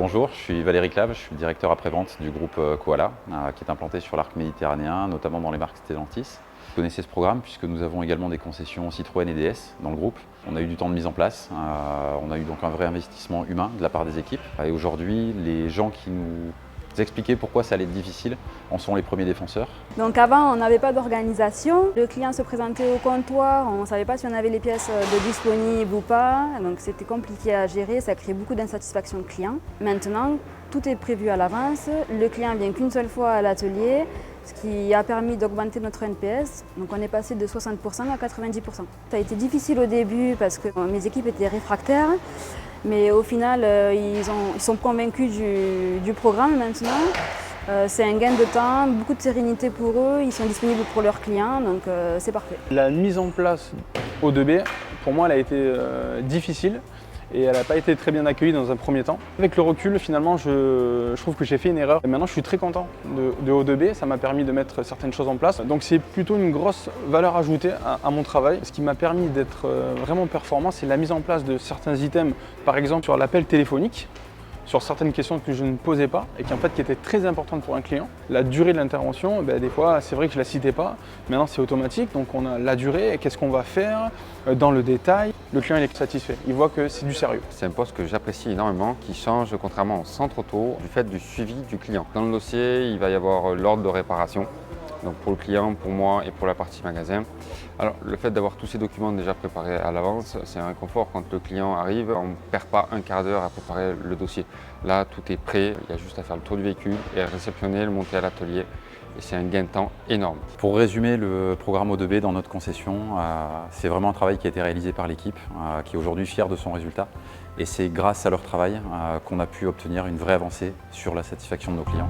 Bonjour, je suis Valérie Clave, je suis le directeur après-vente du groupe Koala, qui est implanté sur l'arc méditerranéen, notamment dans les marques Stellantis. Vous connaissez ce programme puisque nous avons également des concessions Citroën et DS dans le groupe. On a eu du temps de mise en place, on a eu donc un vrai investissement humain de la part des équipes. Et aujourd'hui, les gens qui nous expliquaient pourquoi ça allait être difficile en sont les premiers défenseurs. Donc avant, on n'avait pas d'organisation. Le client se présentait au comptoir, on ne savait pas si on avait les pièces de disponibles ou pas. Donc c'était compliqué à gérer, ça crée beaucoup d'insatisfaction client. Maintenant, tout est prévu à l'avance. Le client vient qu'une seule fois à l'atelier, ce qui a permis d'augmenter notre NPS. Donc on est passé de 60% à 90%. Ça a été difficile au début parce que mes équipes étaient réfractaires. Mais au final, ils sont convaincus du programme maintenant. C'est un gain de temps, beaucoup de sérénité pour eux, ils sont disponibles pour leurs clients, donc c'est parfait. La mise en place O2B, pour moi, elle a été difficile et elle n'a pas été très bien accueillie dans un premier temps. Avec le recul, finalement, je trouve que j'ai fait une erreur. Et maintenant, je suis très content de O2B, ça m'a permis de mettre certaines choses en place. Donc c'est plutôt une grosse valeur ajoutée à mon travail. Ce qui m'a permis d'être vraiment performant, c'est la mise en place de certains items, par exemple sur l'appel téléphonique, sur certaines questions que je ne posais pas et qui étaient très importantes pour un client. La durée de l'intervention, des fois c'est vrai que je ne la citais pas, maintenant c'est automatique, donc on a la durée, qu'est-ce qu'on va faire dans le détail. Le client il est satisfait, il voit que c'est du sérieux. C'est un poste que j'apprécie énormément, qui change contrairement au centre auto du fait du suivi du client. Dans le dossier, il va y avoir l'ordre de réparation, donc pour le client, pour moi et pour la partie magasin. Alors le fait d'avoir tous ces documents déjà préparés à l'avance, c'est un confort quand le client arrive, on ne perd pas un quart d'heure à préparer le dossier. Là tout est prêt, il y a juste à faire le tour du véhicule et à le réceptionner, le monter à l'atelier. Et c'est un gain de temps énorme. Pour résumer le programme O2B dans notre concession, c'est vraiment un travail qui a été réalisé par l'équipe, qui est aujourd'hui fière de son résultat. Et c'est grâce à leur travail qu'on a pu obtenir une vraie avancée sur la satisfaction de nos clients.